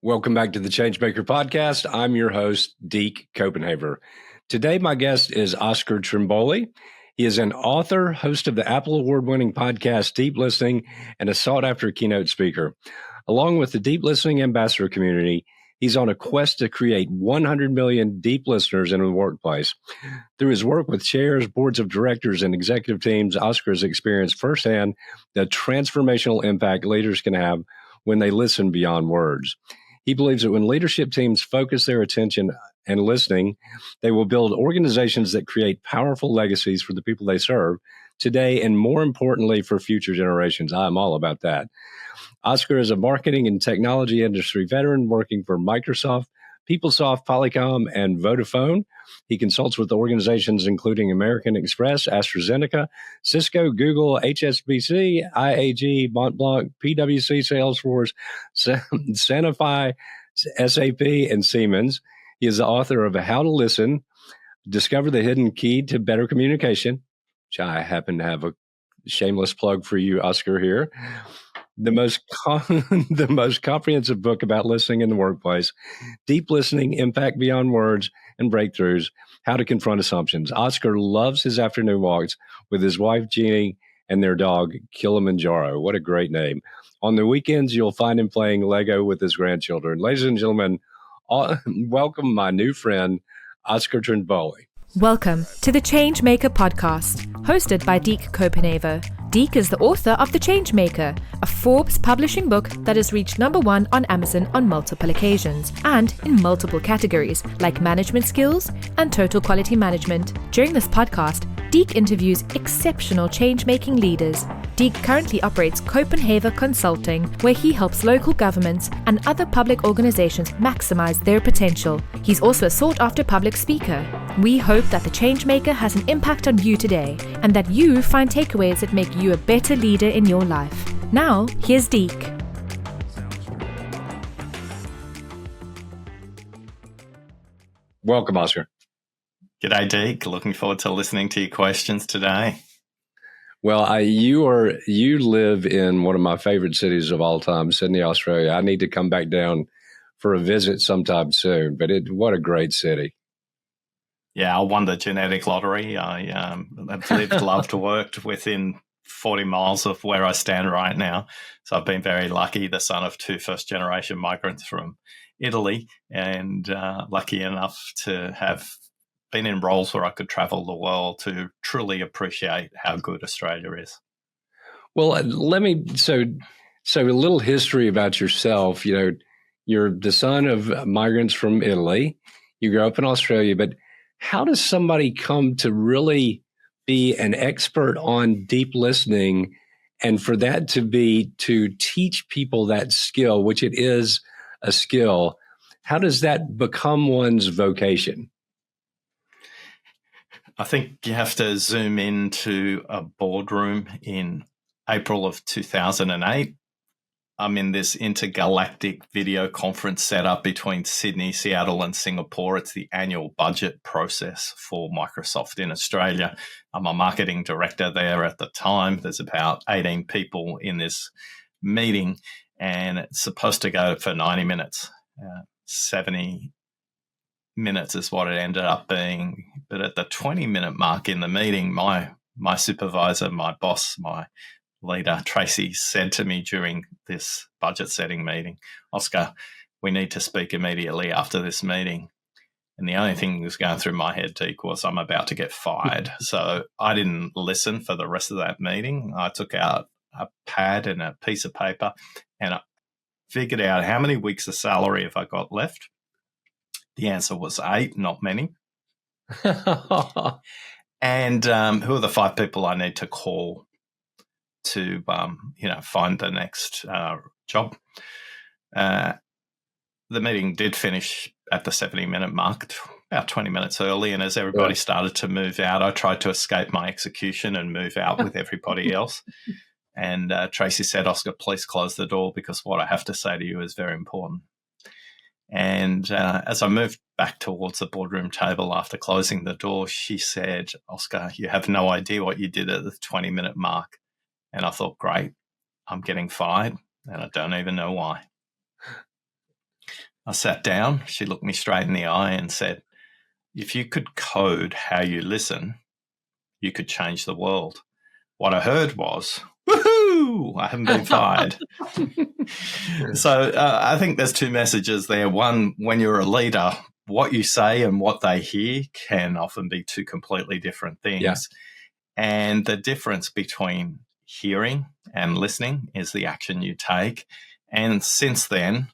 Welcome back to the Changemaker podcast. I'm your host, Deke Copenhaver. Today, my guest is Oscar Trimboli. He is an author, host of the Apple Award-winning podcast Deep Listening, and a sought-after keynote speaker. Along with the Deep Listening Ambassador community, he's on a quest to create 100 million deep listeners in the workplace. Through his work with chairs, boards of directors, and executive teams, Oscar has experienced firsthand the transformational impact leaders can have when they listen beyond words. He believes that when leadership teams focus their attention and listening, they will build organizations that create powerful legacies for the people they serve today and, more importantly, for future generations. I'm all about that. Oscar is a marketing and technology industry veteran working for Microsoft, PeopleSoft, Polycom, and Vodafone. He consults with organizations including American Express, AstraZeneca, Cisco, Google, HSBC, IAG, Montblanc, PwC, Salesforce, Sanofi, SAP, and Siemens. He is the author of How to Listen, Discover the Hidden Key to Better Communication, which I happen to have a shameless plug for you, Oscar, here. The most comprehensive book about listening in the workplace, Deep Listening, Impact Beyond Words, and Breakthroughs, How to Confront Assumptions. Oscar loves his afternoon walks with his wife, Jeannie, and their dog, Kilimanjaro. What a great name. On the weekends, you'll find him playing Lego with his grandchildren. Ladies and gentlemen, welcome my new friend, Oscar Trimboli. Welcome to the Changemaker podcast, hosted by Deke Copenhaver. Deke is the author of The Changemaker, a Forbes publishing book that has reached #1 on Amazon on multiple occasions and in multiple categories like management skills and total quality management. During this podcast, Deke interviews exceptional change-making leaders. Deke currently operates Copenhaver Consulting, where he helps local governments and other public organizations maximize their potential. He's also a sought-after public speaker. We hope that the Changemaker has an impact on you today and that you find takeaways that make you a better leader in your life. Now, here's Deke. Welcome, Oscar. G'day, Deke. Looking forward to listening to your questions today. Well, you live in one of my favorite cities of all time, Sydney, Australia. I need to come back down for a visit sometime soon, but what a great city. Yeah, I won the genetic lottery. I've lived, loved, worked within 40 miles of where I stand right now. So I've been very lucky, the son of two first-generation migrants from Italy, and lucky enough to have been in roles where I could travel the world to truly appreciate how good Australia is. Well, so a little history about yourself. You know, you're the son of migrants from Italy. You grew up in Australia, but how does somebody come to really be an expert on deep listening, and for that to teach people that skill, which it is a skill? How does that become one's vocation? I think you have to zoom into a boardroom in April of 2008. I'm in this intergalactic video conference setup between Sydney, Seattle, and Singapore. It's the annual budget process for Microsoft in Australia. I'm a marketing director there at the time. There's about 18 people in this meeting, and it's supposed to go for 90 minutes. 70 minutes is what it ended up being. But at the 20-minute mark in the meeting, my supervisor, my boss, my leader, Tracy, said to me during this budget setting meeting, "Oscar, we need to speak immediately after this meeting." And the only thing that was going through my head, Deke, was I'm about to get fired. So I didn't listen for the rest of that meeting. I took out a pad and a piece of paper and I figured out how many weeks of salary have I got left. The answer was 8, not many. And who are the 5 people I need to call to, find the next job? The meeting did finish at the 70-minute mark, about 20 minutes early. And as everybody started to move out, I tried to escape my execution and move out with everybody else. And Tracy said, "Oscar, please close the door because what I have to say to you is very important." And as I moved back towards the boardroom table after closing the door, she said, "Oscar, you have no idea what you did at the 20-minute mark." And I thought, great, I'm getting fired and I don't even know why. I sat down. She looked me straight in the eye and said, if you could code how you listen, you could change the world. What I heard was, woohoo, I haven't been fired. So I think there's two messages there. One, when you're a leader, what you say and what they hear can often be two completely different things. Yeah. And the difference between hearing and listening is the action you take. And since then,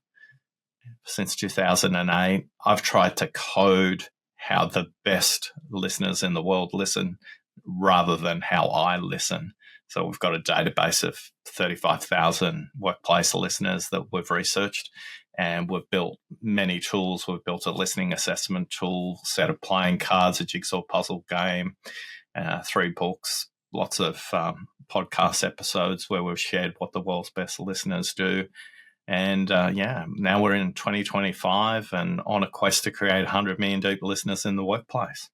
since 2008, I've tried to code how the best listeners in the world listen rather than how I listen. So we've got a database of 35,000 workplace listeners that we've researched, and we've built many tools. We've built a listening assessment tool, set of playing cards, a jigsaw puzzle game, 3 books, lots of podcast episodes where we've shared what the world's best listeners do. And now we're in 2025 and on a quest to create 100 million deep listeners in the workplace.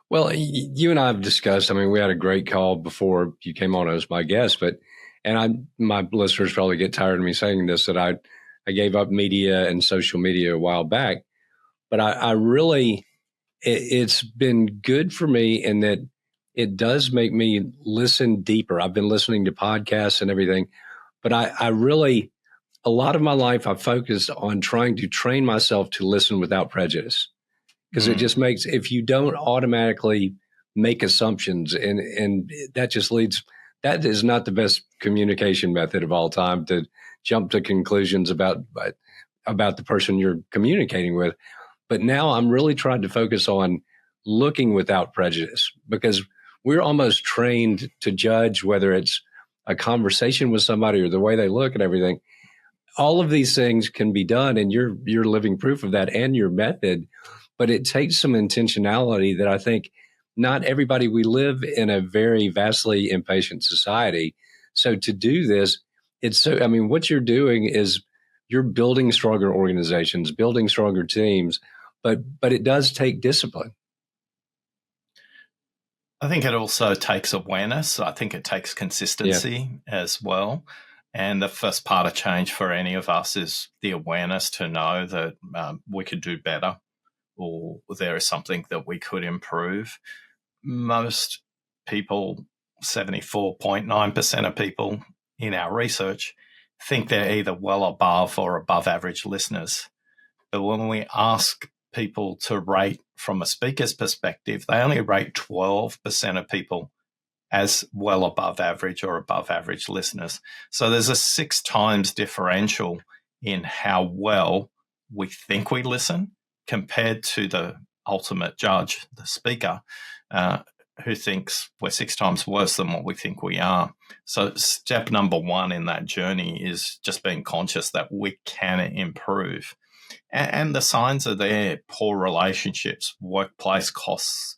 Well, you and I have discussed, I mean, we had a great call before you came on as my guest, my listeners probably get tired of me saying this, that I gave up media and social media a while back, but I really, it's been good for me in that it does make me listen deeper. I've been listening to podcasts and everything, but I really, a lot of my life, I've focused on trying to train myself to listen without prejudice. Because it just makes, if you don't automatically make assumptions, and that just leads, that is not the best communication method of all time, to jump to conclusions about the person you're communicating with. But now I'm really trying to focus on looking without prejudice, because we're almost trained to judge whether it's a conversation with somebody or the way they look and everything. All of these things can be done, and you're living proof of that and your method. But it takes some intentionality that I think not everybody, we live in a very vastly impatient society. So to do this, what you're doing is you're building stronger organizations, building stronger teams, but it does take discipline. I think it also takes awareness. I think it takes consistency as well. And the first part of change for any of us is the awareness to know that we could do better, or there is something that we could improve. Most people, 74.9% of people in our research, think they're either well above or above average listeners. But when we ask people to rate from a speaker's perspective, they only rate 12% of people as well above average or above average listeners. So there's a 6 times differential in how well we think we listen compared to the ultimate judge, the speaker, who thinks we're 6 times worse than what we think we are. So step number 1 in that journey is just being conscious that we can improve. And the signs are there: poor relationships, workplace costs,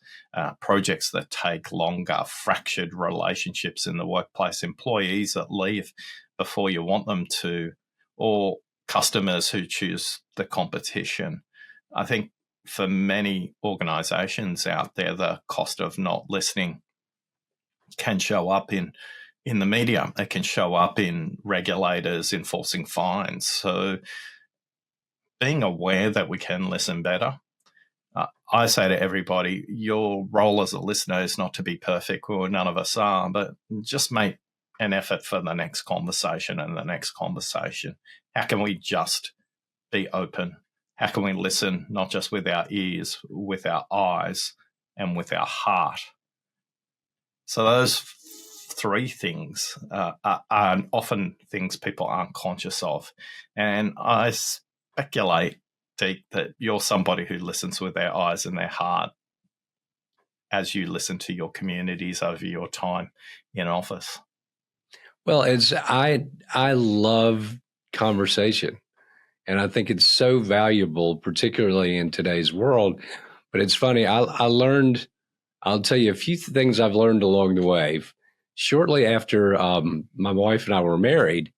projects that take longer, fractured relationships in the workplace, employees that leave before you want them to, or customers who choose the competition. I think for many organizations out there, the cost of not listening can show up in the media. It can show up in regulators enforcing fines. So being aware that we can listen better. I say to everybody, your role as a listener is not to be perfect, or none of us are, but just make an effort for the next conversation and the next conversation. How can we just be open? How can we listen not just with our ears, with our eyes, and with our heart? So those 3 things are often things people aren't conscious of. And I speculate, Deke, that you're somebody who listens with their eyes and their heart as you listen to your communities over your time in office. Well, I love conversation, and I think it's so valuable, particularly in today's world. But it's funny, I'll tell you a few things I've learned along the way. Shortly after my wife and I were married,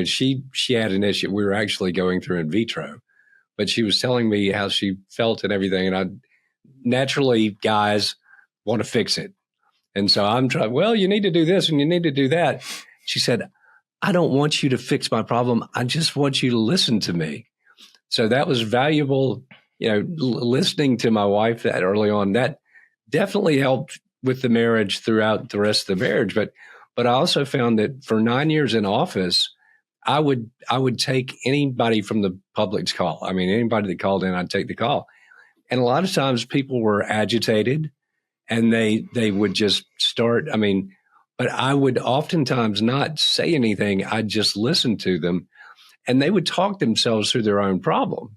she had an issue. We were actually going through in vitro, but she was telling me how she felt and everything. And naturally, guys want to fix it. And so I'm trying, well, you need to do this and you need to do that. She said, I don't want you to fix my problem. I just want you to listen to me. So that was valuable, listening to my wife that early on. That definitely helped with the marriage throughout the rest of the marriage. But I also found that for 9 years in office, I would take anybody from the public's call. I mean, anybody that called in, I'd take the call. And a lot of times people were agitated and they would just start. I mean, but I would oftentimes not say anything. I'd just listen to them and they would talk themselves through their own problem.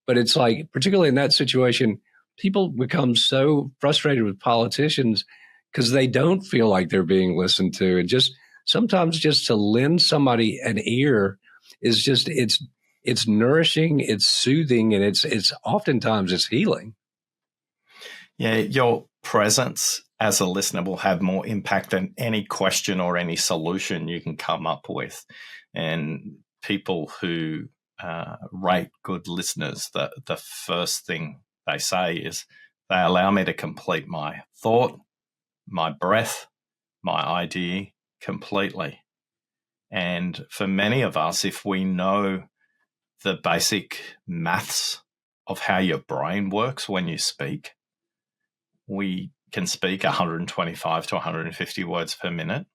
But it's like, particularly in that situation, people become so frustrated with politicians because they don't feel like they're being listened to. And just sometimes just to lend somebody an ear is just, it's nourishing, it's soothing, and it's oftentimes it's healing. Yeah, your presence as a listener will have more impact than any question or any solution you can come up with. And people who rate good listeners, the first thing they say is they allow me to complete my thought, my breath, my idea completely. And for many of us, if we know the basic maths of how your brain works when you speak, we can speak 125 to 150 words per minute,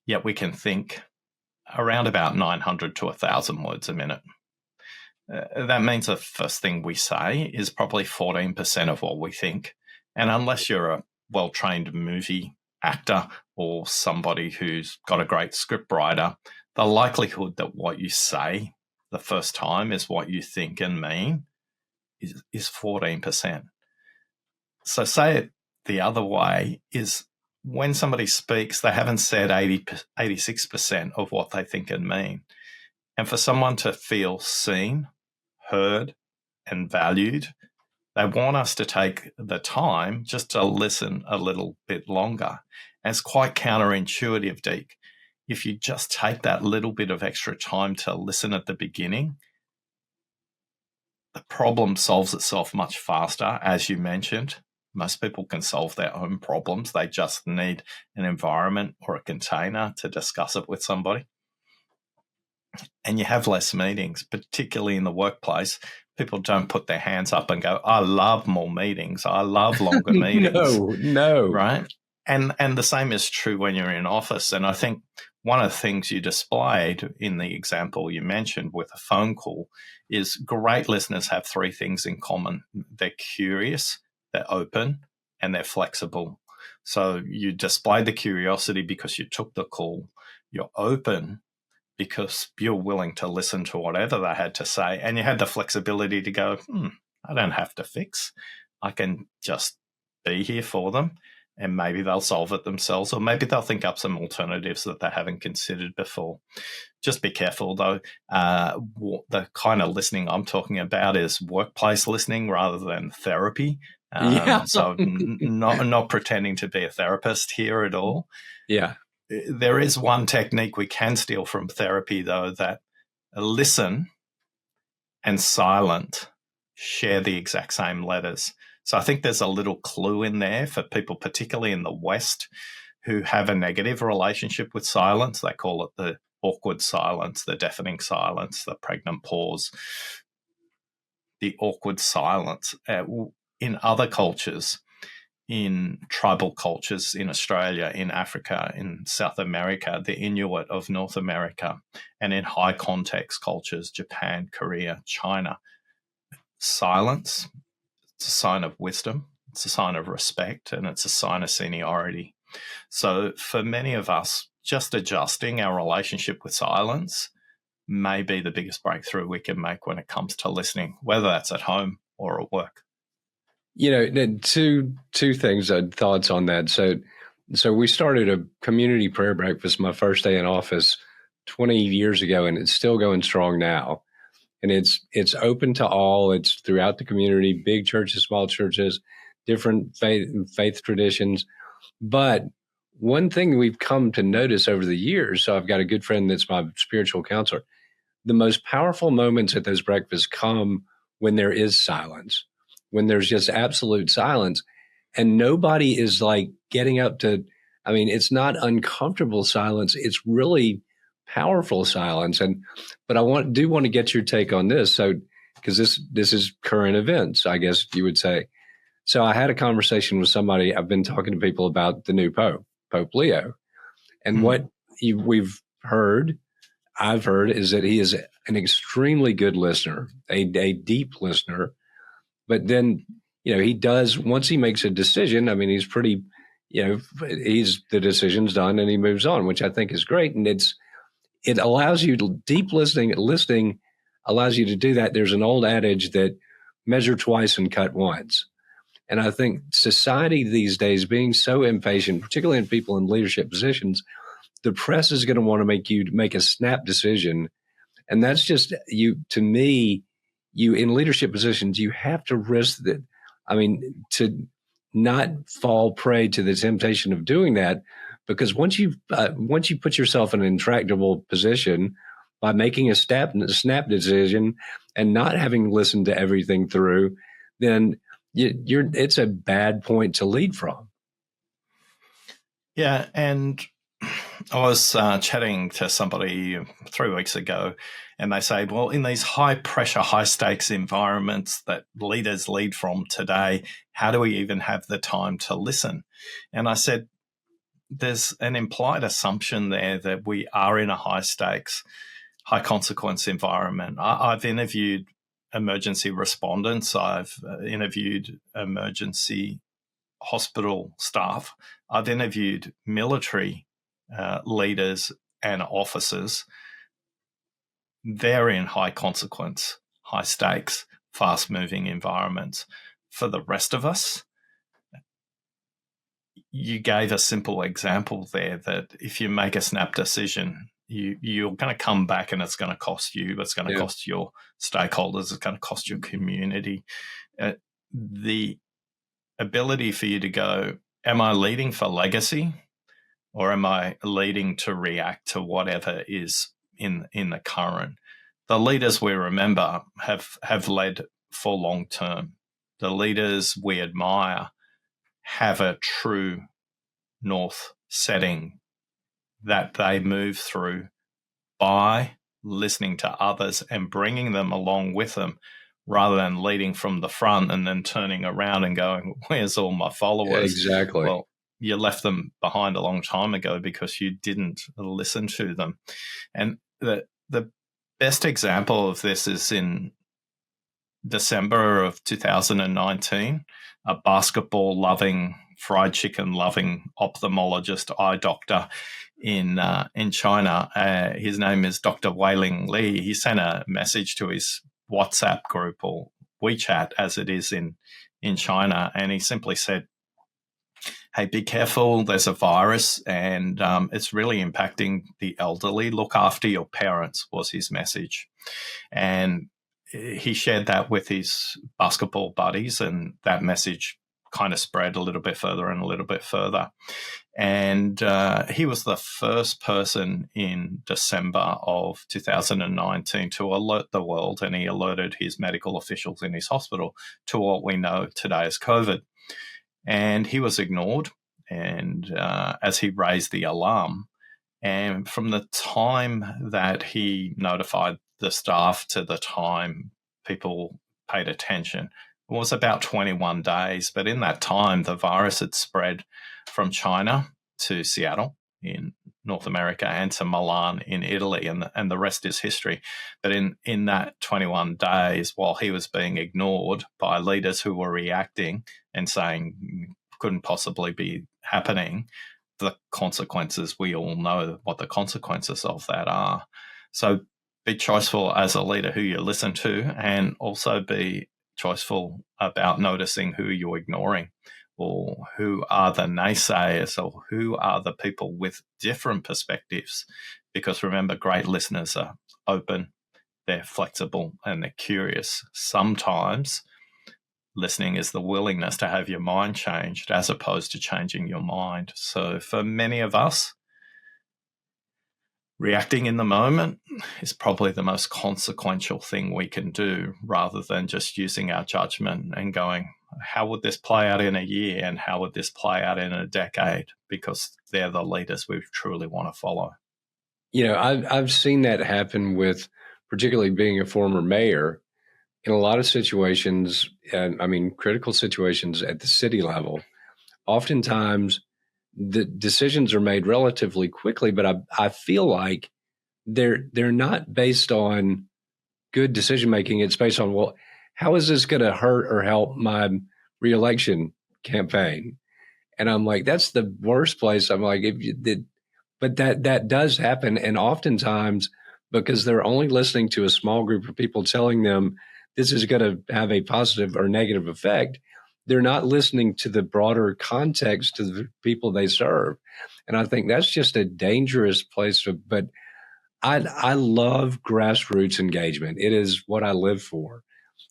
yet we can think around about 900 to 1,000 words a minute. That means the first thing we say is probably 14% of what we think. And unless you're a well-trained movie actor or somebody who's got a great script writer, the likelihood that what you say the first time is what you think and mean is 14%. So say it the other way is when somebody speaks, they haven't said 86% of what they think and mean. And for someone to feel seen, heard, and valued, they want us to take the time just to listen a little bit longer. And it's quite counterintuitive, Deke. If you just take that little bit of extra time to listen at the beginning, the problem solves itself much faster, as you mentioned. Most people can solve their own problems. They just need an environment or a container to discuss it with somebody. And you have less meetings, particularly in the workplace. People don't put their hands up and go, I love more meetings. I love longer meetings. No. Right? And the same is true when you're in office. And I think one of the things you displayed in the example you mentioned with a phone call is great listeners have three things in common. They're curious, they're open, and they're flexible. So you displayed the curiosity because you took the call. You're open because you're willing to listen to whatever they had to say. And you had the flexibility to go, I don't have to fix. I can just be here for them. And maybe they'll solve it themselves, or maybe they'll think up some alternatives that they haven't considered before. Just be careful, though. The kind of listening I'm talking about is workplace listening rather than therapy. So not pretending to be a therapist here at all. Yeah. There is one technique we can steal from therapy, though, that listen and silent share the exact same letters. So I think there's a little clue in there for people, particularly in the West, who have a negative relationship with silence. They call it the awkward silence, the deafening silence, the pregnant pause, the awkward silence. In other cultures, in tribal cultures in Australia, in Africa, in South America, the Inuit of North America, and in high context cultures, Japan, Korea, China, silence, it's a sign of wisdom, it's a sign of respect, and it's a sign of seniority. So for many of us, just adjusting our relationship with silence may be the biggest breakthrough we can make when it comes to listening, whether that's at home or at work. Two things, thoughts on that. So we started a community prayer breakfast my first day in office 20 years ago, and it's still going strong now. And it's open to all. It's throughout the community, big churches, small churches, different faith traditions. But one thing we've come to notice over the years, so I've got a good friend that's my spiritual counselor, the most powerful moments at those breakfasts come when there is silence, when there's just absolute silence. And nobody is like getting up to, it's not uncomfortable silence. It's really powerful silence. But do want to get your take on this. So, because this is current events, I guess you would say. So I had a conversation with somebody. I've been talking to people about the new Pope, Pope Leo, and what I've heard is that he is an extremely good listener, a deep listener. But then, he does, once he makes a decision, I mean, he's pretty, the decision's done and he moves on, which I think is great. And it allows you to, deep listening allows you to do that. There's an old adage that measure twice and cut once. And I think society these days being so impatient, particularly in people in leadership positions, the press is going to want to make you make a snap decision. And that's just to me, in leadership positions, you have to risk that. I mean, to not fall prey to the temptation of doing that, because once you put yourself in an intractable position by making a snap decision and not having listened to everything through, then it's a bad point to lead from. Yeah, and I was chatting to somebody 3 weeks ago, and they say, well, in these high pressure, high stakes environments that leaders lead from today, how do we even have the time to listen? And I said, there's an implied assumption there that we are in a high stakes, high consequence environment. I've interviewed emergency respondents. I've interviewed emergency hospital staff. I've interviewed military leaders and officers. They're in high consequence, high stakes, fast moving environments. For the rest of us, you gave a simple example there that if you make a snap decision, you're going to come back and it's going to cost you. It's going to cost your stakeholders. It's going to cost your community. The ability for you to go, am I leading for legacy, or am I leading to react to whatever is in the current? The leaders we remember have led for long term. The leaders we admire have a true north setting that they move through by listening to others and bringing them along with them, rather than leading from the front and then turning around and going, where's all my followers? Exactly. Well, you left them behind a long time ago because you didn't listen to them. And the best example of this is in December of 2019, a basketball-loving, fried chicken-loving ophthalmologist, eye doctor in China. His name is Dr. Weiling Li. He sent a message to his WhatsApp group, or WeChat as it is in China, and he simply said, hey, be careful, there's a virus and it's really impacting the elderly. Look after your parents, was his message. And he shared that with his basketball buddies, and that message kind of spread a little bit further and a little bit further. And he was the first person in December of 2019 to alert the world, and he alerted his medical officials in his hospital to what we know today as COVID. And he was ignored, and as he raised the alarm, and from the time that he notified the staff to the time people paid attention, it was about 21 days. But in that time, the virus had spread from China to Seattle in North America and to Milan in Italy, and the rest is history. But in that 21 days, while he was being ignored by leaders who were reacting and saying couldn't possibly be happening, the consequences, we all know what the consequences of that are. So be choiceful as a leader who you listen to, and also be choiceful about noticing who you're ignoring, or who are the naysayers, or who are the people with different perspectives. Because remember, great listeners are open, they're flexible, and they're curious. Sometimes listening is the willingness to have your mind changed as opposed to changing your mind. So for many of us, reacting in the moment is probably the most consequential thing we can do, rather than just using our judgment and going, how would this play out in a year, and how would this play out in a decade? Because they're the leaders we truly want to follow. I've seen that happen with, particularly being a former mayor, in a lot of situations, and I mean, critical situations at the city level. Oftentimes, the decisions are made relatively quickly, but I feel like they're not based on good decision making. It's based on, well, how is this going to hurt or help my reelection campaign? And I'm like, that's the worst place. I'm like, if you did, but that does happen, and oftentimes because they're only listening to a small group of people telling them this is going to have a positive or negative effect, they're not listening to the broader context to the people they serve. And I think that's just a dangerous place to. But I love grassroots engagement. It is what I live for,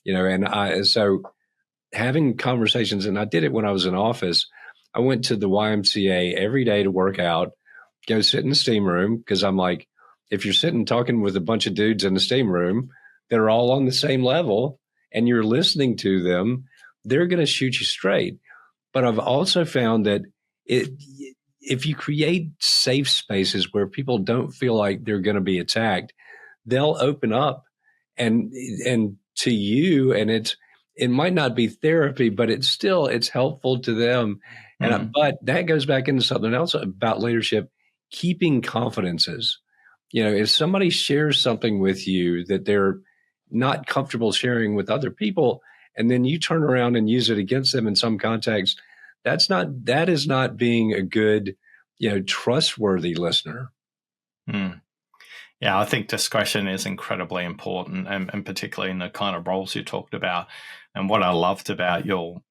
and so having conversations, and I did it when I was in office. I went to the YMCA every day to work out, go sit in the steam room, because I'm like, if you're sitting talking with a bunch of dudes in the steam room that are all on the same level and you're listening to them, they're going to shoot you straight. But I've also found that if you create safe spaces where people don't feel like they're going to be attacked, they'll open up and to you, and it might not be therapy, but it's helpful to them. And but that goes back into something else about leadership: keeping confidences. If somebody shares something with you that they're not comfortable sharing with other people, and then you turn around and use it against them in some context, that is not being a good, trustworthy listener. Yeah, I think discretion is incredibly important, and particularly in the kind of roles you talked about. And what I loved about your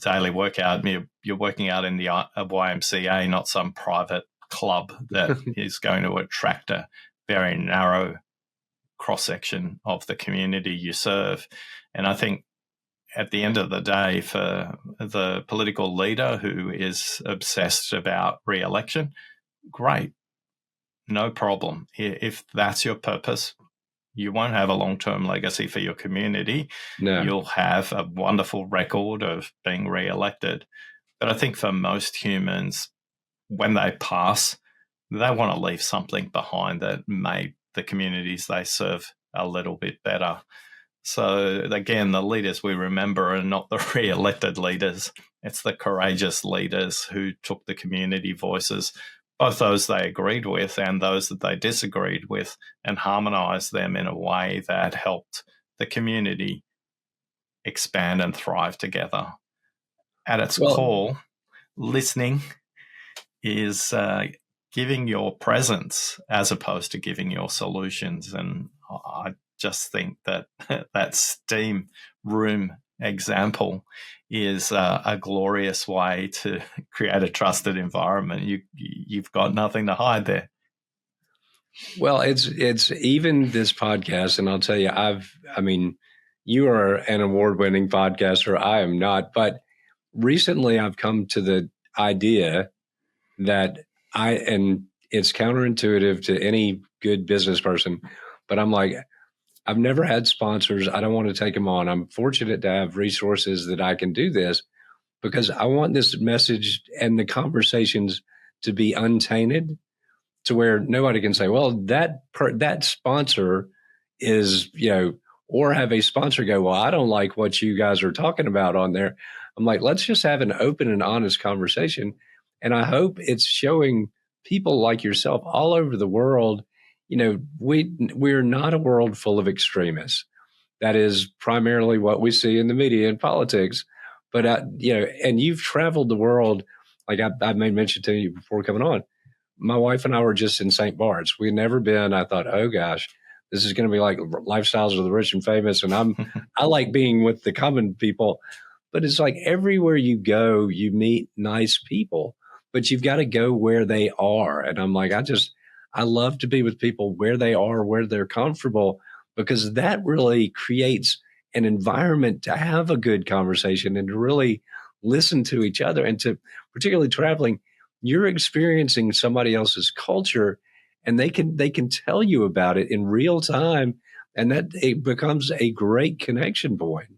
daily workout, you're working out in the YMCA, not some private club that is going to attract a very narrow cross-section of the community you serve. And I think at the end of the day, for the political leader who is obsessed about re-election, great. No problem. If that's your purpose, you won't have a long-term legacy for your community. No. You'll have a wonderful record of being re-elected. But I think for most humans, when they pass, they want to leave something behind that made the communities they serve a little bit better. So again, the leaders we remember are not the re-elected leaders. It's the courageous leaders who took the community voices, both those they agreed with and those that they disagreed with, and harmonized them in a way that helped the community expand and thrive together. At its core, listening is giving your presence as opposed to giving your solutions. And I just think that that steam room example is a glorious way to create a trusted environment. You've got nothing to hide there. Well, it's even this podcast, and I'll tell you, you are an award-winning podcaster. I am not, but recently I've come to the idea that and it's counterintuitive to any good business person, but I'm like, I've never had sponsors. I don't want to take them on. I'm fortunate to have resources that I can do this, because I want this message and the conversations to be untainted, to where nobody can say, well, that sponsor is, or have a sponsor go, well, I don't like what you guys are talking about on there. I'm like, let's just have an open and honest conversation. And I hope it's showing people like yourself all over the world, we're not a world full of extremists. That is primarily what we see in the media and politics. But, and you've traveled the world. Like I made mention to you before coming on, my wife and I were just in St. Bart's. We'd never been. I thought, oh gosh, this is going to be like lifestyles of the rich and famous. And I like being with the common people, but it's like everywhere you go, you meet nice people, but you've got to go where they are. And I'm like, I love to be with people where they are, where they're comfortable, because that really creates an environment to have a good conversation and to really listen to each other. And to, particularly traveling, you're experiencing somebody else's culture, and they can tell you about it in real time, and that it becomes a great connection point.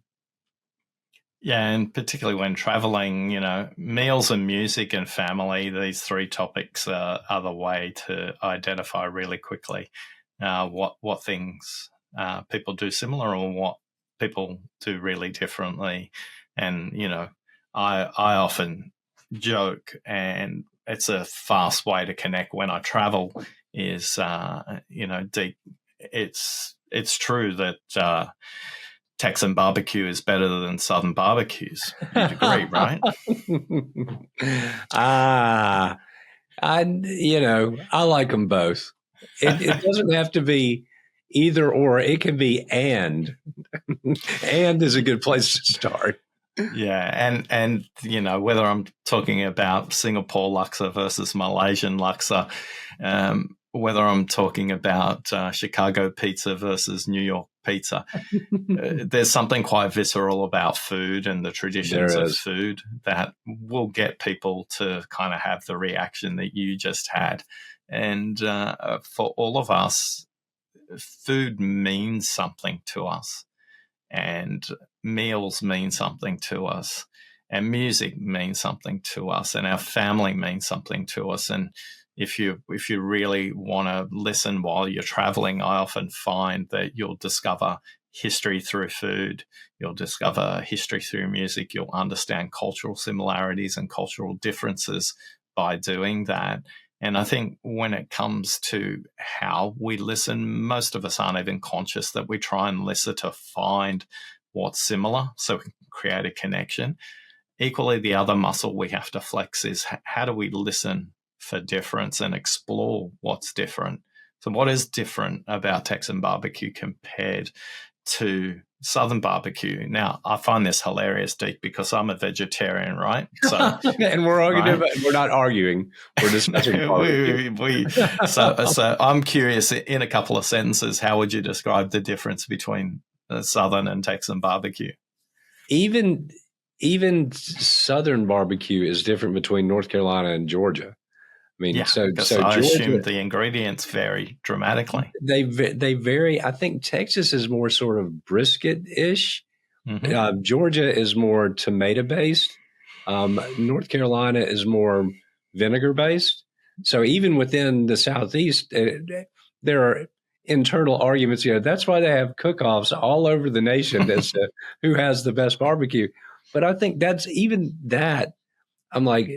Yeah, and particularly when traveling, meals and music and family, these three topics are the way to identify really quickly what things people do similar or what people do really differently. And, I often joke, and it's a fast way to connect when I travel is, deep. It's true that Texan barbecue is better than Southern barbecues. You'd agree, right? I like them both. It doesn't have to be either or. It can be and. And is a good place to start. Yeah, and whether I'm talking about Singapore laksa versus Malaysian laksa, whether I'm talking about Chicago pizza versus New York pizza, there's something quite visceral about food and the traditions of food that will get people to kind of have the reaction that you just had. And for all of us, food means something to us. And meals mean something to us, and music means something to us, and our family means something to us. And if you really want to listen while you're traveling, I often find that you'll discover history through food, you'll discover history through music, you'll understand cultural similarities and cultural differences by doing that. And I think when it comes to how we listen, most of us aren't even conscious that we try and listen to find what's similar so we can create a connection. Equally, the other muscle we have to flex is how do we listen for difference and explore what's different? So what is different about Texan barbecue compared to Southern barbecue? Now, I find this hilarious, Deke, because I'm a vegetarian, right? So, and we're arguing, right? We're not arguing. We're discussing So I'm curious, in a couple of sentences, how would you describe the difference between Southern and Texan barbecue? Even Southern barbecue is different between North Carolina and Georgia. I mean, so I Georgia, assume the ingredients vary dramatically. They vary. I think Texas is more sort of brisket-ish. Mm-hmm. Georgia is more tomato-based. North Carolina is more vinegar-based. So even within the Southeast, there are internal arguments. That's why they have cook-offs all over the nation as to who has the best barbecue. But I think that's even that. I'm like,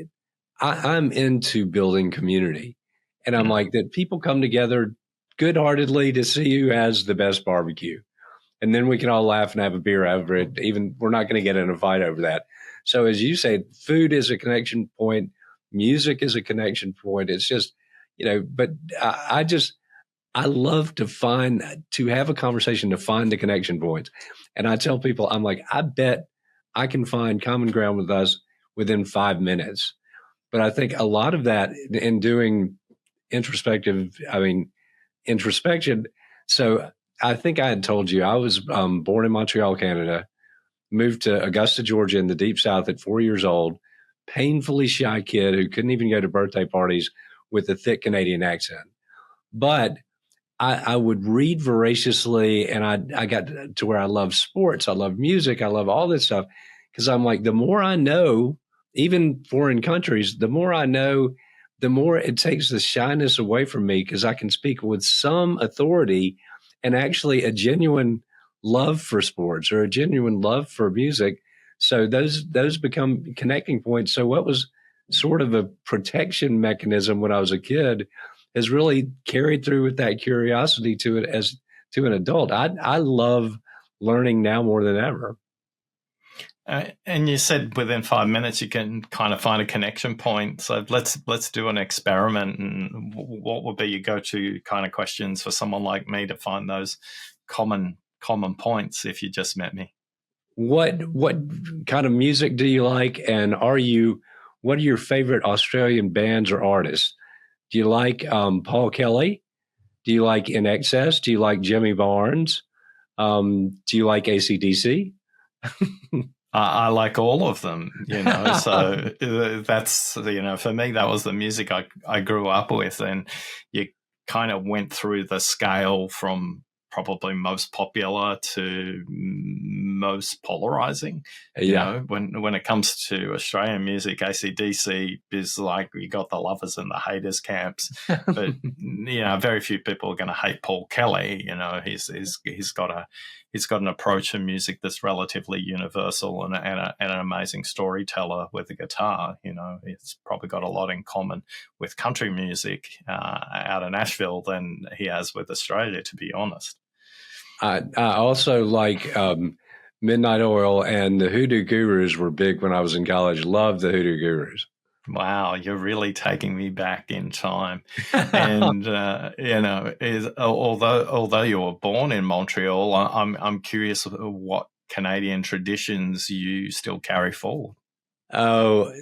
I'm into building community. And I'm like that people come together good-heartedly to see who has the best barbecue. And then we can all laugh and have a beer over it. Even we're not going to get in a fight over that. So as you say, food is a connection point. Music is a connection point. It's just, but I love to have a conversation to find the connection points. And I tell people, I'm like, I bet I can find common ground with us within 5 minutes. But I think a lot of that in doing introspection. So I think I had told you I was born in Montreal, Canada, moved to Augusta, Georgia in the deep South at 4 years old, painfully shy kid who couldn't even go to birthday parties with a thick Canadian accent. But I would read voraciously, and I got to where I love sports. I love music. I love all this stuff because I'm like, the more I know, even foreign countries, the more I know, the more it takes the shyness away from me because I can speak with some authority and actually a genuine love for sports or a genuine love for music. So those become connecting points. So what was sort of a protection mechanism when I was a kid has really carried through with that curiosity to it as to an adult. I love learning now more than ever. And you said within 5 minutes you can kind of find a connection point. So let's do an experiment. And what would be your go-to kind of questions for someone like me to find those common points if you just met me? What kind of music do you like? And what are your favorite Australian bands or artists? Do you like Paul Kelly? Do you like In Excess? Do you like Jimmy Barnes? Do you like AC/DC? I like all of them, so that's, for me, that was the music I grew up with. And you kind of went through the scale from probably most popular to most polarizing. Yeah. When it comes to Australian music, AC/DC is like you got the lovers and the haters camps. But very few people are going to hate Paul Kelly. He's got an approach to music that's relatively universal and an amazing storyteller with a guitar. He's probably got a lot in common with country music out of Nashville than he has with Australia, to be honest. I also like Midnight Oil, and the Hoodoo Gurus were big when I was in college. Loved the Hoodoo Gurus. Wow, you're really taking me back in time. And although you were born in Montreal, I'm curious what Canadian traditions you still carry forward. Oh,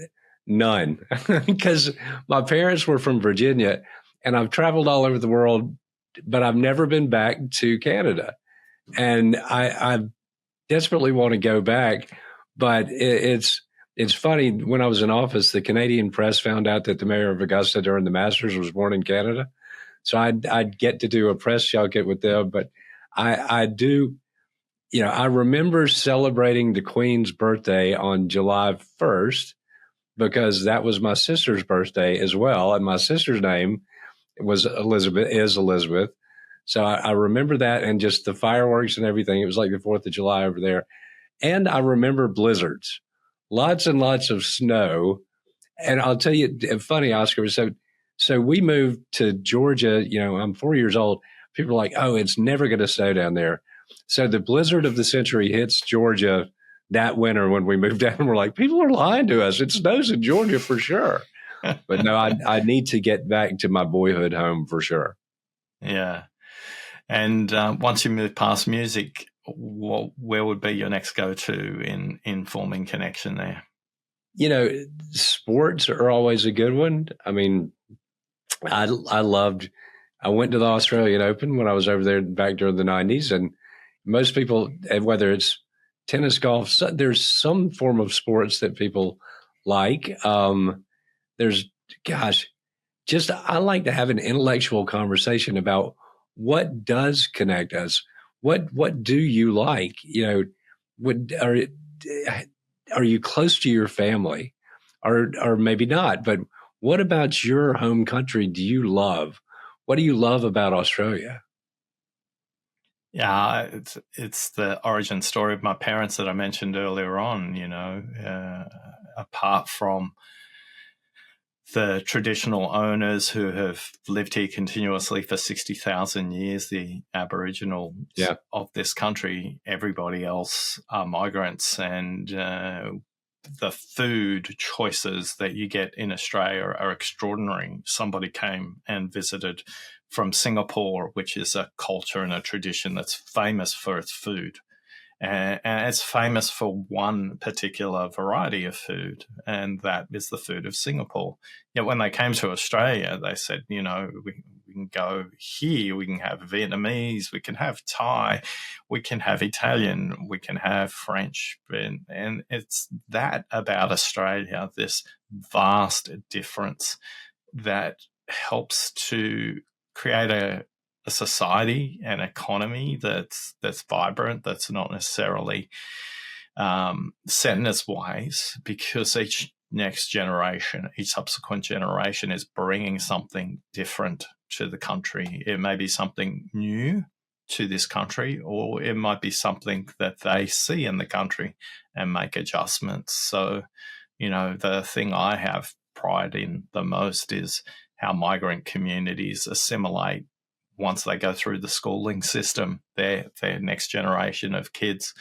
none, because my parents were from Virginia, and I've traveled all over the world, but I've never been back to Canada. And I desperately want to go back, but it's funny. When I was in office, the Canadian press found out that the mayor of Augusta during the Masters was born in Canada. So I'd get to do a press junket with them. But I do, I remember celebrating the Queen's birthday on July 1st because that was my sister's birthday as well. And my sister's name is Elizabeth. So I remember that, and just the fireworks and everything. It was like the 4th of July over there. And I remember blizzards, lots and lots of snow. And I'll tell you, funny, Oscar, so we moved to Georgia. I'm 4 years old. People are like, oh, it's never going to snow down there. So the blizzard of the century hits Georgia that winter when we moved down. We're like, people are lying to us. It snows in Georgia for sure. But no, I need to get back to my boyhood home for sure. Yeah. And once you move past music, where would be your next go-to in forming connection there? Sports are always a good one. I mean, I went to the Australian Open when I was over there back during the 90s, and most people, whether it's tennis, golf, there's some form of sports that people like. I like to have an intellectual conversation about what does connect us. What do you like? Are you close to your family, or maybe not? But what about your home country do you love? What do you love about Australia? Yeah, it's the origin story of my parents that I mentioned earlier on. Apart from the traditional owners who have lived here continuously for 60,000 years, the Aboriginal of this country, everybody else are migrants, and the food choices that you get in Australia are extraordinary. Somebody came and visited from Singapore, which is a culture and a tradition that's famous for its food. And it's famous for one particular variety of food, and that is the food of Singapore. Yet when they came to Australia, they said, we can go here, we can have Vietnamese, we can have Thai, we can have Italian, we can have French. And it's that about Australia, this vast difference that helps to create a society and economy that's vibrant, that's not necessarily set in its ways, because each subsequent generation is bringing something different to the country. It may be something new to this country, or it might be something that they see in the country and make adjustments. So, the thing I have pride in the most is how migrant communities assimilate once they go through the schooling system, their next generation of kids.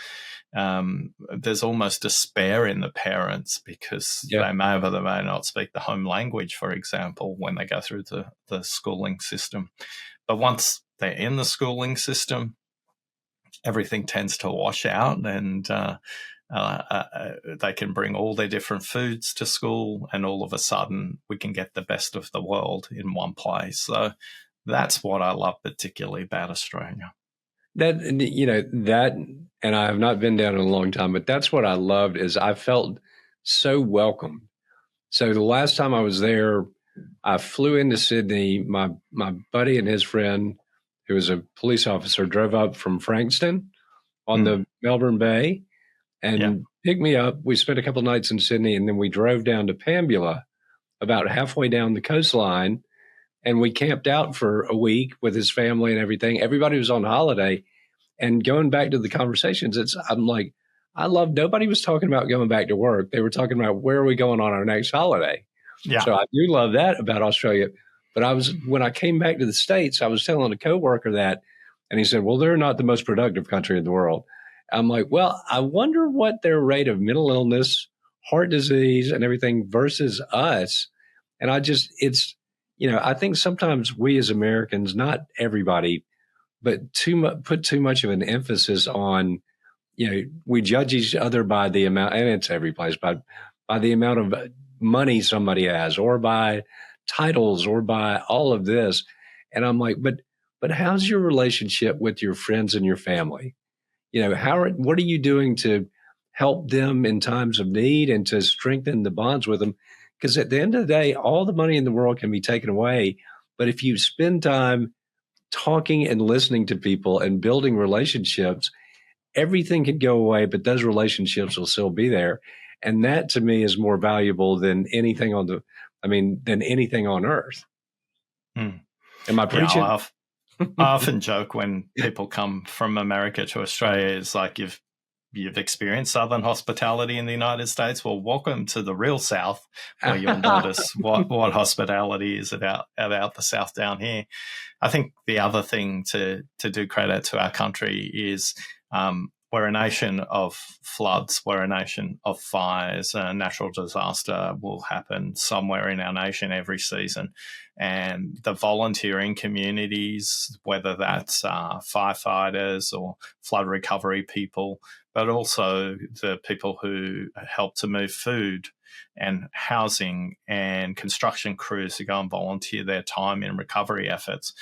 There's almost despair in the parents because they may or they may not speak the home language, for example, when they go through the schooling system. But once they're in the schooling system, everything tends to wash out, and they can bring all their different foods to school, and all of a sudden we can get the best of the world in one place. So that's what I love particularly about Australia. And I have not been down in a long time, but that's what I loved, is I felt so welcome. So the last time I was there, I flew into Sydney. My buddy and his friend, who was a police officer, drove up from Frankston, on the Melbourne Bay and picked me up. We spent a couple nights in Sydney, and then we drove down to Pambula, about halfway down the coastline, and we camped out for a week with his family and everything. Everybody was on holiday. And going back to the conversations, I'm like, I love, nobody was talking about going back to work. They were talking about where are we going on our next holiday. Yeah. So I do love that about Australia. But when I came back to the States, I was telling a coworker that, and he said, well, they're not the most productive country in the world. I'm like, well, I wonder what their rate of mental illness, heart disease, and everything versus us. And I think sometimes we as Americans, not everybody, but put too much of an emphasis on, we judge each other by the amount, and it's every place, by the amount of money somebody has, or by titles, or by all of this. And I'm like, but how's your relationship with your friends and your family? What are you doing to help them in times of need and to strengthen the bonds with them? Because at the end of the day, all the money in the world can be taken away. But if you spend time talking and listening to people and building relationships, everything can go away, but those relationships will still be there. And that to me is more valuable than anything on earth. Am I preaching? Yeah, I often joke when people come from America to Australia, it's like you've experienced Southern hospitality in the United States. Well, welcome to the real South, where you'll notice what hospitality is about the South down here. I think the other thing to do credit to our country is we're a nation of floods. We're a nation of fires. A natural disaster will happen somewhere in our nation every season. And the volunteering communities, whether that's firefighters or flood recovery people, but also the people who help to move food and housing and construction crews who go and volunteer their time in recovery efforts.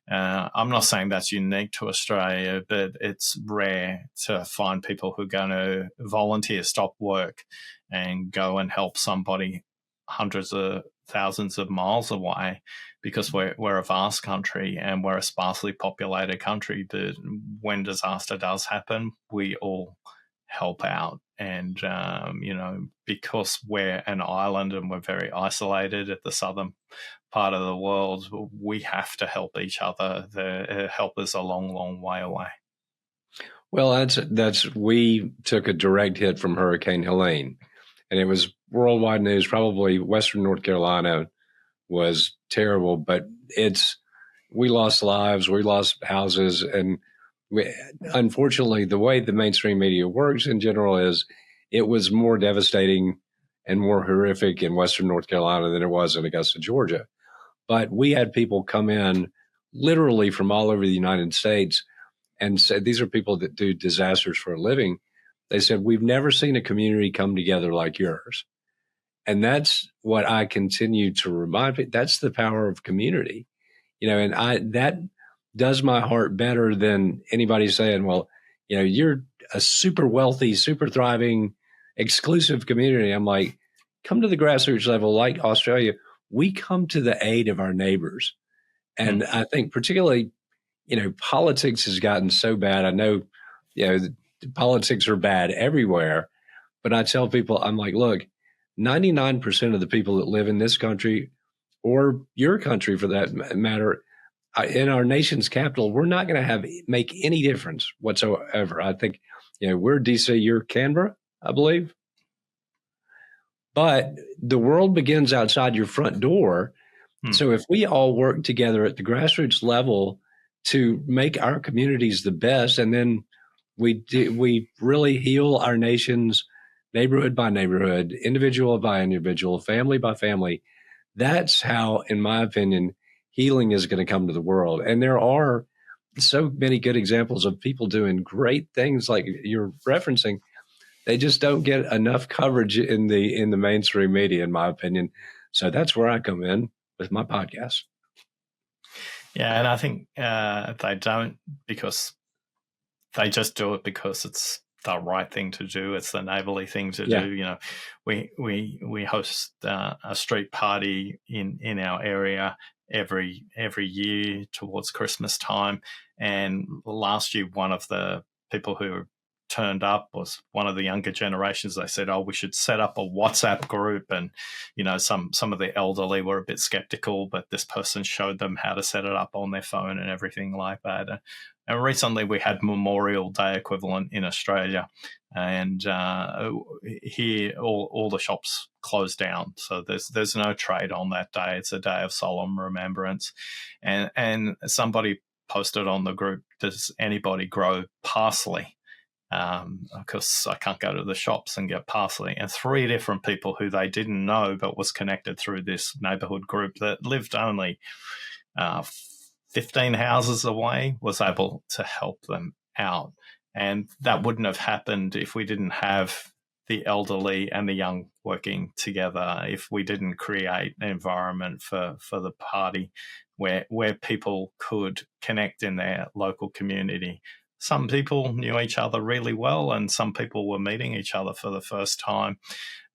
I'm not saying that's unique to Australia, but it's rare to find people who are going to volunteer, stop work, and go and help somebody hundreds of thousands of miles away, because we're a vast country and we're a sparsely populated country. But when disaster does happen, we all help out. And, because we're an island and we're very isolated at the southern part of the world, we have to help each other. The help is a long, long way away. Well, we took a direct hit from Hurricane Helene, and it was worldwide news. Probably Western North Carolina was terrible, but we lost lives, we lost houses, and unfortunately, the way the mainstream media works in general is it was more devastating and more horrific in Western North Carolina than it was in Augusta, Georgia. But we had people come in literally from all over the United States and said, these are people that do disasters for a living. They said, we've never seen a community come together like yours. And that's what I continue to remind people. That's the power of community, and that does my heart better than anybody saying, well, you're a super wealthy, super thriving, exclusive community. I'm like, come to the grassroots level, like Australia. We come to the aid of our neighbors. And I think particularly, politics has gotten so bad. I know, politics are bad everywhere, but I tell people, I'm like, look, 99% of the people that live in this country, or your country for that matter, in our nation's capital, we're not going to make any difference whatsoever. I think, we're DC, you're Canberra, I believe. But the world begins outside your front door. So if we all work together at the grassroots level to make our communities the best, and then we really heal our nations neighborhood by neighborhood, individual by individual, family by family, that's how, in my opinion, healing is going to come to the world. And there are so many good examples of people doing great things like you're referencing. They just don't get enough coverage in the mainstream media, in my opinion. So that's where I come in with my podcast. Yeah, and I think they don't, because they just do it because it's the right thing to do. It's the neighborly thing to do. We host a street party in our area every year towards Christmas time. And last year, one of the people who turned up was one of the younger generations. They said, we should set up a WhatsApp group. And, some of the elderly were a bit skeptical, but this person showed them how to set it up on their phone and everything like that. And recently we had Memorial Day equivalent in Australia. And here all the shops closed down. So there's no trade on that day. It's a day of solemn remembrance. And somebody posted on the group, does anybody grow parsley? Because I can't go to the shops and get parsley. And 3 different people who they didn't know but was connected through this neighbourhood group that lived only 15 houses away was able to help them out. And that wouldn't have happened if we didn't have the elderly and the young working together, if we didn't create an environment for the party where people could connect in their local community. Some people knew each other really well, and some people were meeting each other for the first time.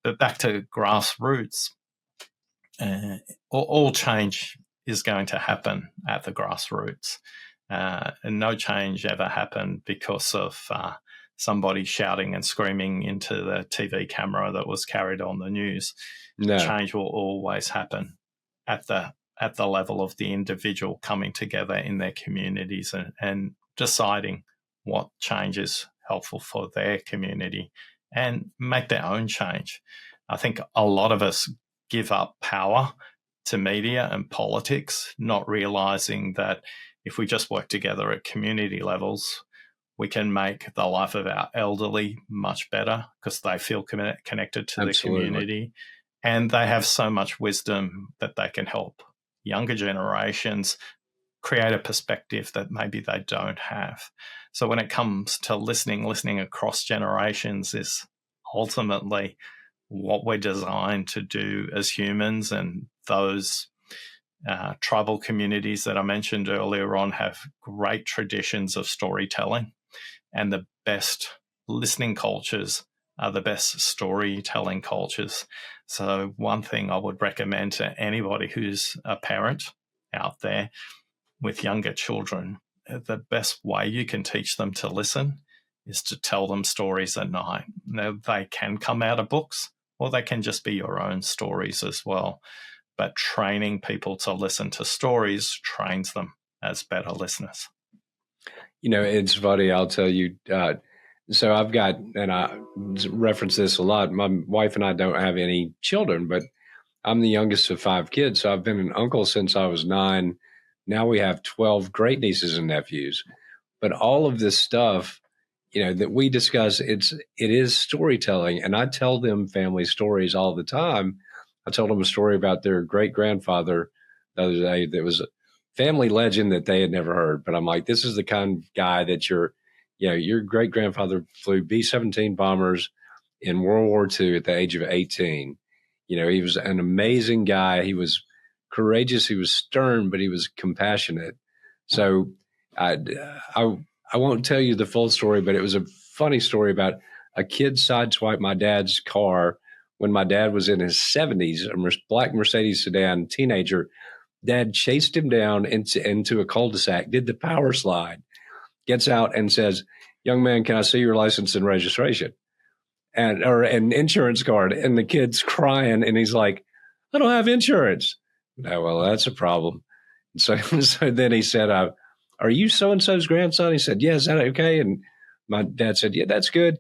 But back to grassroots, all change is going to happen at the grassroots. And no change ever happened because of somebody shouting and screaming into the TV camera that was carried on the news. No. Change will always happen at the level of the individual coming together in their communities and deciding what change is helpful for their community and make their own change. I think a lot of us give up power to media and politics, not realizing that if we just work together at community levels, we can make the life of our elderly much better because they feel connected to the community, and they have so much wisdom that they can help younger generations create a perspective that maybe they don't have. So when it comes to listening across generations is ultimately what we're designed to do as humans. And those tribal communities that I mentioned earlier on have great traditions of storytelling, and the best listening cultures are the best storytelling cultures. So one thing I would recommend to anybody who's a parent out there with younger children, the best way you can teach them to listen is to tell them stories at night. Now, they can come out of books, or they can just be your own stories as well. But training people to listen to stories trains them as better listeners. It's funny, I'll tell you. So I've got, and I reference this a lot, my wife and I don't have any children, but I'm the youngest of 5 kids. So I've been an uncle since I was 9. Now we have 12 great nieces and nephews. But all of this stuff, that we discuss, it is storytelling. And I tell them family stories all the time. I told them a story about their great-grandfather the other day that was a family legend that they had never heard. But I'm like, this is the kind of guy that your great-grandfather flew B-17 bombers in World War II at the age of 18. He was an amazing guy. He was courageous. He was stern, but he was compassionate. So I won't tell you the full story, but it was a funny story about a kid sideswiped my dad's car when my dad was in his 70s, a black Mercedes sedan, teenager. Dad chased him down into a cul-de-sac, did the power slide, gets out and says, "Young man, can I see your license and registration or an insurance card?" And the kid's crying, and he's like, "I don't have insurance." "No, well, that's a problem." And so then he said, "Are you so-and-so's grandson?" He said, "Yeah, is that okay?" And my dad said, "Yeah, that's good."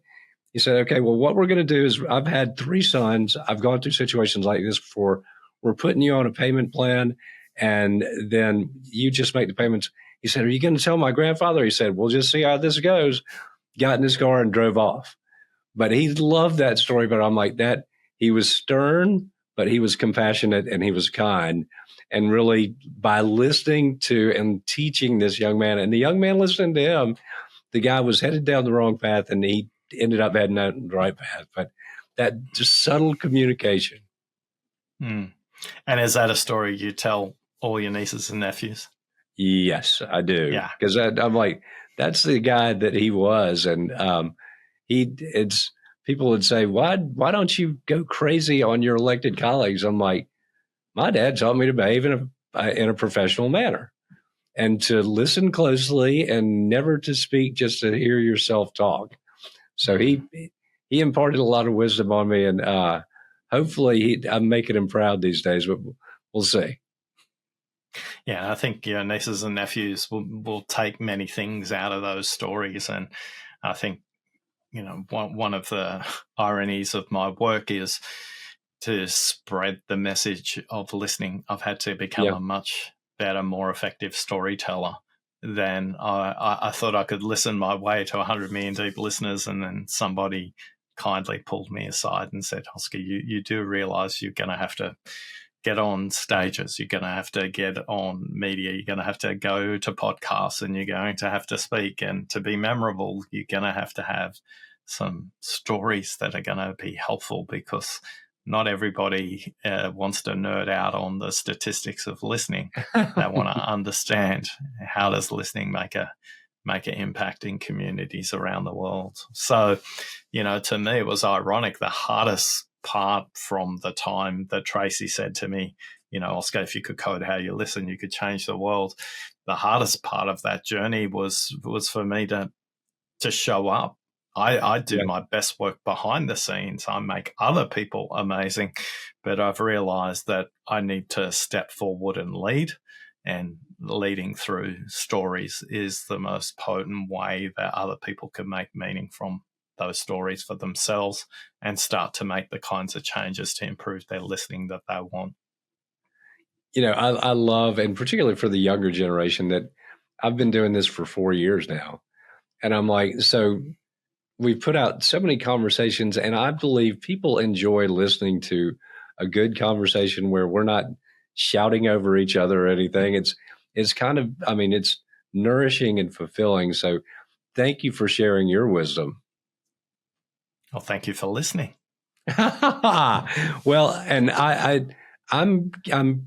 He said, "Okay, well, what we're going to do is I've had 3 sons. I've gone through situations like this before. We're putting you on a payment plan, and then you just make the payments." He said, "Are you going to tell my grandfather?" He said, "We'll just see how this goes." Got in his car and drove off. But he loved that story. But I'm like, that he was stern, but he was compassionate and he was kind. And really, by listening to and teaching this young man, and the young man listening to him, the guy was headed down the wrong path, and he ended up heading down the right path. But that just subtle communication. And is that a story you tell all your nieces and nephews? Yes, I do. Yeah, because I'm like, that's the guy that he was, and people would say, why don't you go crazy on your elected colleagues? I'm like, my dad taught me to behave in a professional manner, and to listen closely, and never to speak just to hear yourself talk. So he imparted a lot of wisdom on me, and hopefully I'm making him proud these days, but we'll see. Yeah, I think your nieces and nephews will take many things out of those stories. And I think, one of the ironies of my work is to spread the message of listening. I've had to become a much better, more effective storyteller than I thought I could listen my way to 100 million deep listeners. And then somebody kindly pulled me aside and said, Oscar, you do realize you're going to have to get on stages, you're going to have to get on media, you're going to have to go to podcasts, and you're going to have to speak. And to be memorable, you're going to have some stories that are going to be helpful, because not everybody wants to nerd out on the statistics of listening. They want to understand, how does listening make an impact in communities around the world. So, to me, it was ironic. The hardest part from the time that Tracy said to me, Oscar, if you could code how you listen, you could change the world. The hardest part of that journey was for me to show up. I do my best work behind the scenes. I make other people amazing, but I've realized that I need to step forward and lead, and leading through stories is the most potent way that other people can make meaning from those stories for themselves and start to make the kinds of changes to improve their listening that they want. I love, and particularly for the younger generation, that I've been doing this for 4 years now. And I'm like, so we've put out so many conversations, and I believe people enjoy listening to a good conversation where we're not shouting over each other or anything. It's kind of, it's nourishing and fulfilling. So thank you for sharing your wisdom. Well, thank you for listening. Well, and I'm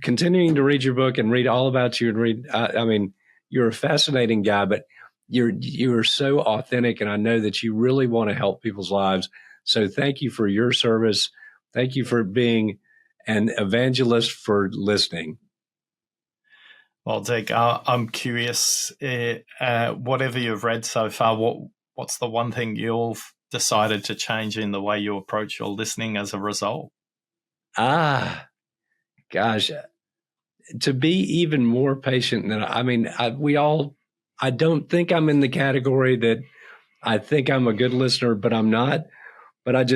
continuing to read your book and read all about you, and read. You're a fascinating guy, but you're so authentic, and I know that you really want to help people's lives. So thank you for your service. Thank you for being an evangelist for listening. Well, Deke, I'm curious. Whatever you've read so far, what's the one thing you've decided to change in the way you approach your listening as a result? Gosh, to be even more patient than I don't think I'm in the category that I think I'm a good listener, but I'm not. But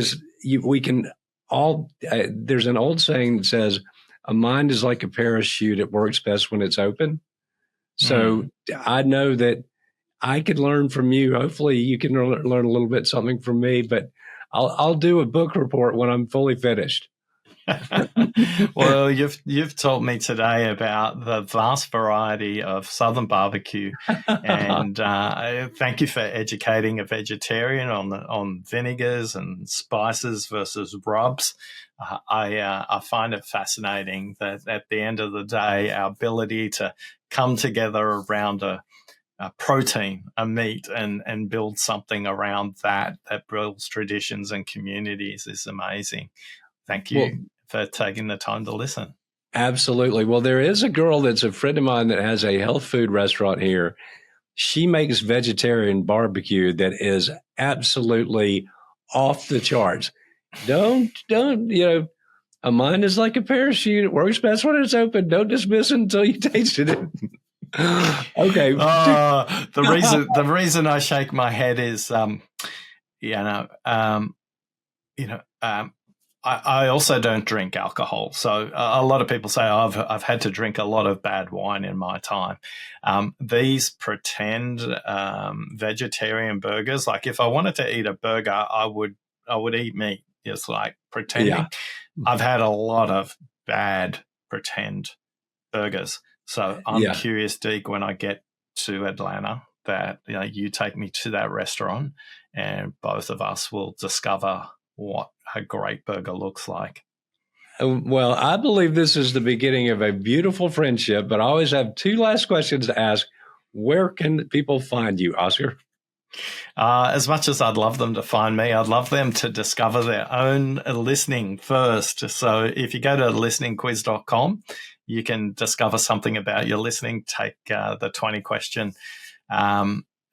we can all, there's an old saying that says, a mind is like a parachute. It works best when it's open. So I know that I could learn from you. Hopefully you can learn a little bit something from me, but I'll do a book report when I'm fully finished. Well, you've told me today about the vast variety of Southern barbecue, and thank you for educating a vegetarian on vinegars and spices versus rubs. I find it fascinating that at the end of the day, our ability to come together around a protein, a meat, and build something around that builds traditions and communities is amazing. Thank you for taking the time to listen. Absolutely. Well, there is a girl that's a friend of mine that has a health food restaurant here. She makes vegetarian barbecue that is absolutely off the charts. Don't, a mind is like a parachute. It works best when it's open. Don't dismiss it until you tasted it. Okay. The reason I shake my head is, I also don't drink alcohol. So a lot of people say, I've had to drink a lot of bad wine in my time. These pretend vegetarian burgers, like if I wanted to eat a burger, I would eat meat. It's like pretending. Yeah. I've had a lot of bad pretend burgers. So I'm curious, Deke, when I get to Atlanta, that you take me to that restaurant and both of us will discover what a great burger looks like. Well, I believe this is the beginning of a beautiful friendship, but I always have two last questions to ask. Where can people find you, Oscar? As much as I'd love them to find me, I'd love them to discover their own listening first. So if you go to listeningquiz.com, you can discover something about your listening, take the 20-question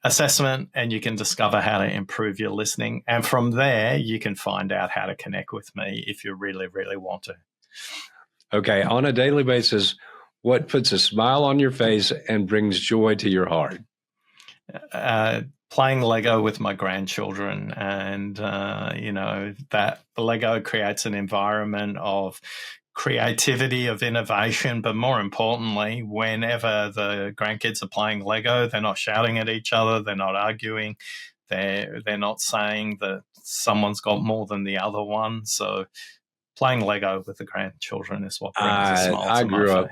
assessment, and you can discover how to improve your listening. And from there, you can find out how to connect with me if you really, really want to. Okay. On a daily basis, what puts a smile on your face and brings joy to your heart? Playing Lego with my grandchildren, and that Lego creates an environment of creativity, of innovation, but more importantly, whenever the grandkids are playing Lego, they're not shouting at each other, they're not arguing, they're not saying that someone's got more than the other one. So playing Lego with the grandchildren is what brings a smile to my face. I grew up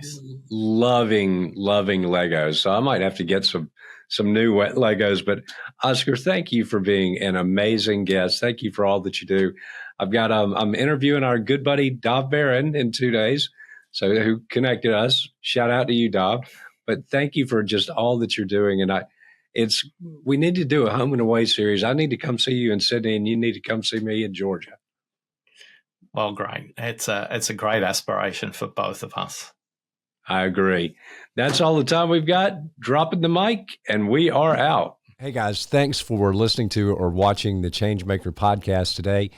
loving Legos, so I might have to get some new Legos. But Oscar, thank you for being an amazing guest. Thank you for all that you do. I've got I'm interviewing our good buddy Dov Barron in 2 days, so who connected us. Shout out to you, Dov. But thank you for just all that you're doing. And we need to do a home and away series. I need to come see you in Sydney, and you need to come see me in Georgia. Well, great. It's a great aspiration for both of us. I agree. That's all the time we've got. Dropping the mic, and we are out. Hey, guys, thanks for listening to or watching the Changemaker podcast today.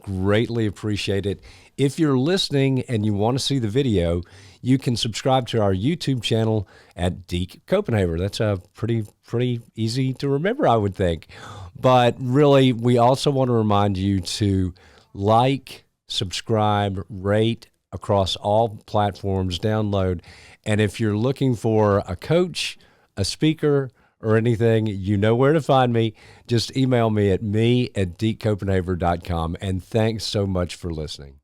Greatly appreciate it. If you're listening and you want to see the video, you can subscribe to our YouTube channel at Deke Copenhaver. That's a pretty easy to remember, I would think. But really, we also want to remind you to like, subscribe, rate across all platforms, download. And if you're looking for a coach, a speaker, or anything, you know where to find me. Just email me at me@dekecopenhaver.com. And thanks so much for listening.